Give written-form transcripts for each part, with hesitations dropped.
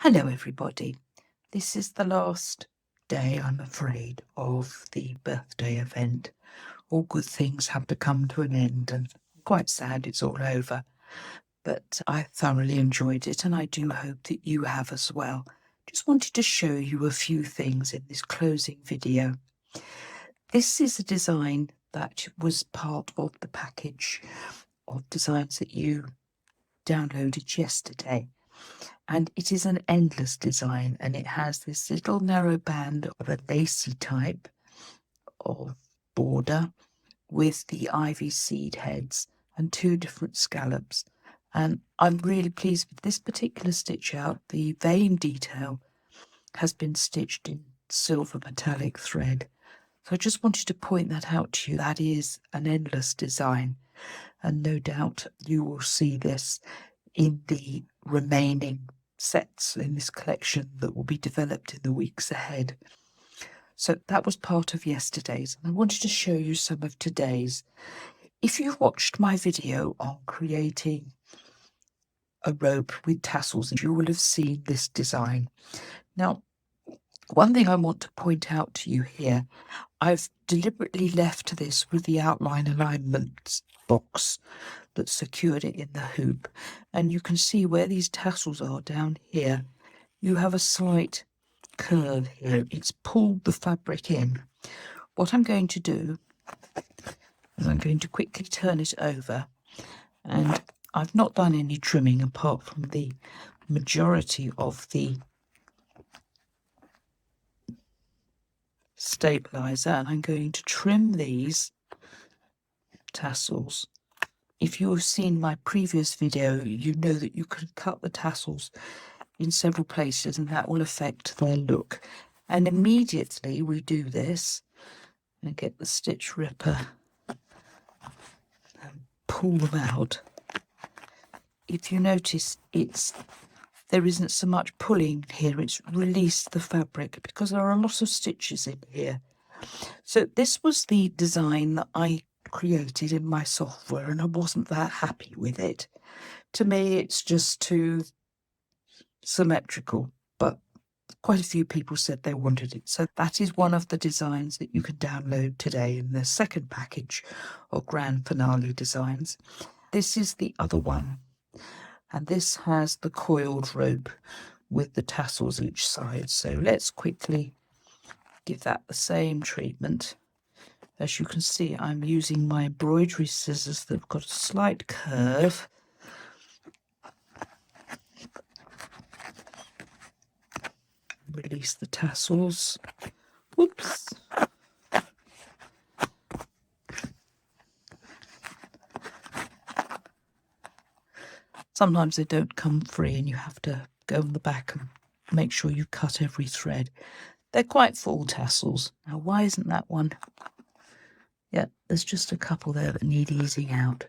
Hello everybody. This is the last day, I'm afraid, of the birthday event. All good things have to come to an end, and I'm quite sad it's all over. But I thoroughly enjoyed it, and I do hope that you have as well. Just wanted to show you a few things in this closing video. This is a design that was part of the package of designs that you downloaded yesterday. And it is an endless design, and it has this little narrow band of a lacy type of border with the ivy seed heads and two different scallops. And I'm really pleased with this particular stitch out. The vein detail has been stitched in silver metallic thread. So I just wanted to point that out to you. That is an endless design, and no doubt you will see this in the remaining sets in this collection that will be developed in the weeks ahead. So that was part of yesterday's, and I wanted to show you some of today's. If you've watched my video on creating a rope with tassels, you will have seen this design. Now, one thing I want to point out to you here, I've deliberately left this with the outline alignment box that secured it in the hoop, and you can see where these tassels are down here. You have a slight curve here. It's pulled the fabric in. What I'm going to do is I'm going to quickly turn it over, and I've not done any trimming apart from the majority of the stabilizer, and I'm going to trim these tassels. If you have seen my previous video, you know that you can cut the tassels in several places, and that will affect their look. And immediately we do this and get the stitch ripper and pull them out. If you notice, there isn't so much pulling here, it's released the fabric because there are a lot of stitches in here. So this was the design that I created in my software, and I wasn't that happy with it. To me, it's just too symmetrical, but quite a few people said they wanted it. So that is one of the designs that you can download today in the second package of Grand Finale designs. This is the other one, and this has the coiled rope with the tassels each side. So let's quickly give that the same treatment. As you can see, I'm using my embroidery scissors that have got a slight curve. Release the tassels. Whoops. Sometimes they don't come free and you have to go on the back and make sure you cut every thread. They're quite full tassels. Now, why isn't that one? Yeah, there's just a couple there that need easing out.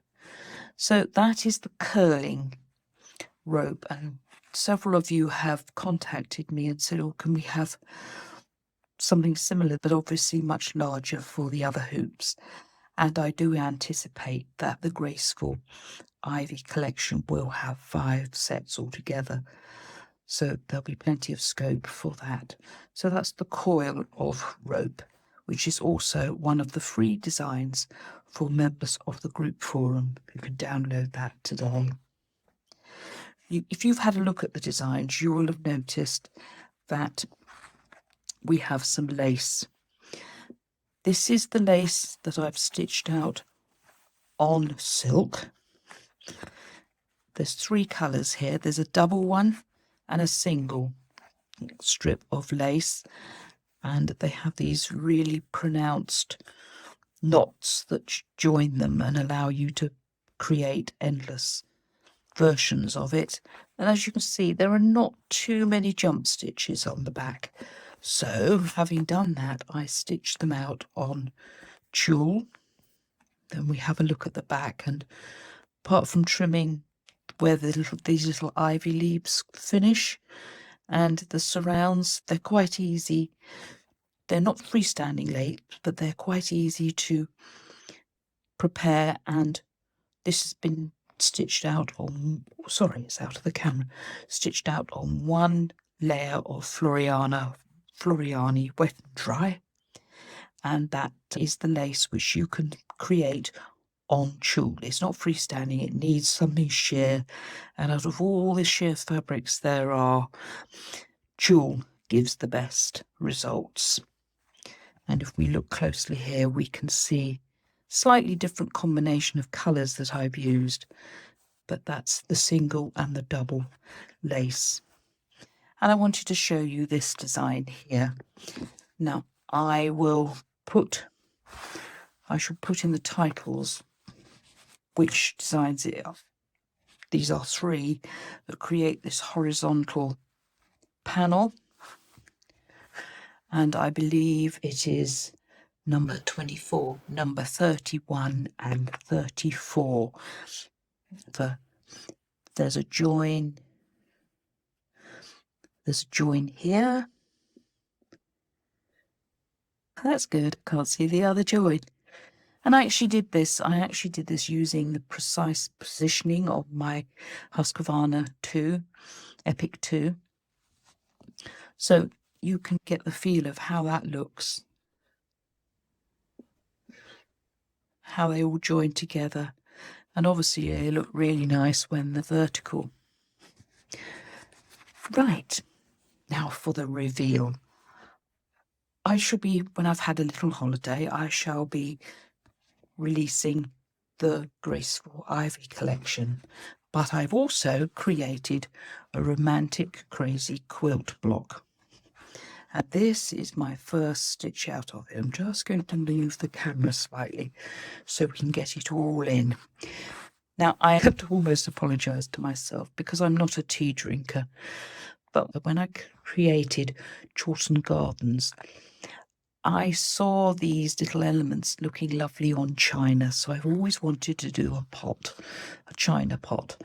So that is the curling rope, and several of you have contacted me and said, oh, can we have something similar, but obviously much larger for the other hoops? And I do anticipate that the Graceful Ivy collection will have 5 sets altogether. So there'll be plenty of scope for that. So that's the Coil of Rope, which is also one of the free designs for members of the group forum. You can download that today. If you've had a look at the designs, you will have noticed that we have some lace. This is the lace that I've stitched out on silk. There's 3 colours here. There's a double one and a single strip of lace, and they have these really pronounced knots that join them and allow you to create endless versions of it. And as you can see, there are not too many jump stitches on the back. So having done that, I stitched them out on tulle. Then we have a look at the back, and apart from trimming where these little ivy leaves finish and the surrounds, they're quite easy. They're not freestanding lace, but they're quite easy to prepare, and this has been stitched out on, sorry, it's out of the camera, stitched out on one layer of Floriani wet and dry, and that is the lace which you can create on tulle. It's not freestanding, it needs something sheer, and out of all the sheer fabrics there are, tulle gives the best results. And if we look closely here, we can see slightly different combination of colours that I've used, but that's the single and the double lace. And I wanted to show you this design here. Now I shall put in the titles which designs it are. These are 3 that create this horizontal panel, and I believe it is number 24, number 31 and 34. There's a join here. That's good, I can't see the other join. And I actually did this using the precise positioning of my Husqvarna 2, Epic 2. So you can get the feel of how that looks, how they all join together. And obviously they look really nice when they're vertical. Right, now for the reveal. When I've had a little holiday, I shall be releasing the Graceful Ivy collection, but I've also created a romantic crazy quilt block, and this is my first stitch out of it. I'm just going to move the camera slightly so we can get it all in. Now I have to almost apologize to myself because I'm not a tea drinker, but when I created Chawton Gardens, I saw these little elements looking lovely on china, so I've always wanted to do a china pot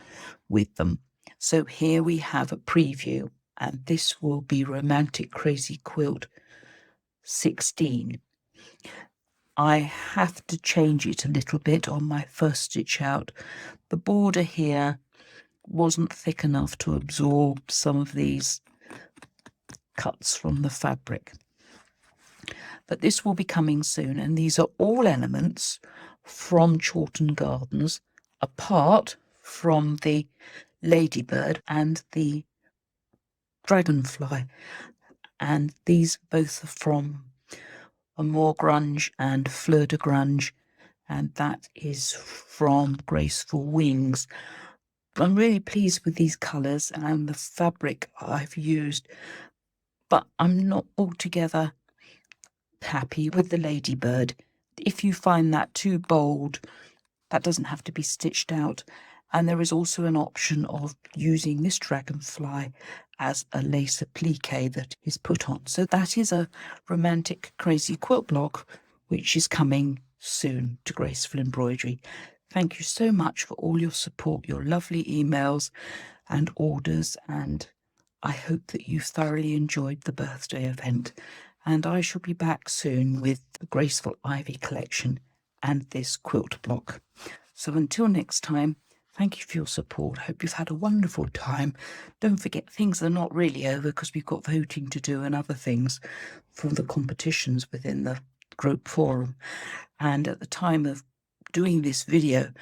with them. So here we have a preview, and this will be Romantic Crazy Quilt 16. I have to change it a little bit on my first stitch out. The border here wasn't thick enough to absorb some of these cuts from the fabric. But this will be coming soon, and these are all elements from Chawton Gardens, apart from the ladybird and the dragonfly, and these both are from Amour Grunge and Fleur de Grunge, and that is from Graceful Wings. I'm really pleased with these colours and the fabric I've used, but I'm not altogether happy with the ladybird. If you find that too bold, that doesn't have to be stitched out. And there is also an option of using this dragonfly as a lace applique that is put on. So that is a romantic crazy quilt block which is coming soon to Graceful Embroidery. Thank you so much for all your support, your lovely emails and orders, and I hope that you thoroughly enjoyed the birthday event. And I shall be back soon with the Graceful Ivy collection and this quilt block. So until next time, thank you for your support. Hope you've had a wonderful time. Don't forget, things are not really over because we've got voting to do and other things for the competitions within the group forum. And at the time of doing this video,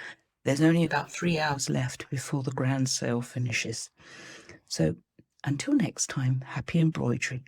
there's only about 3 hours left before the grand sale finishes. So until next time, happy embroidery.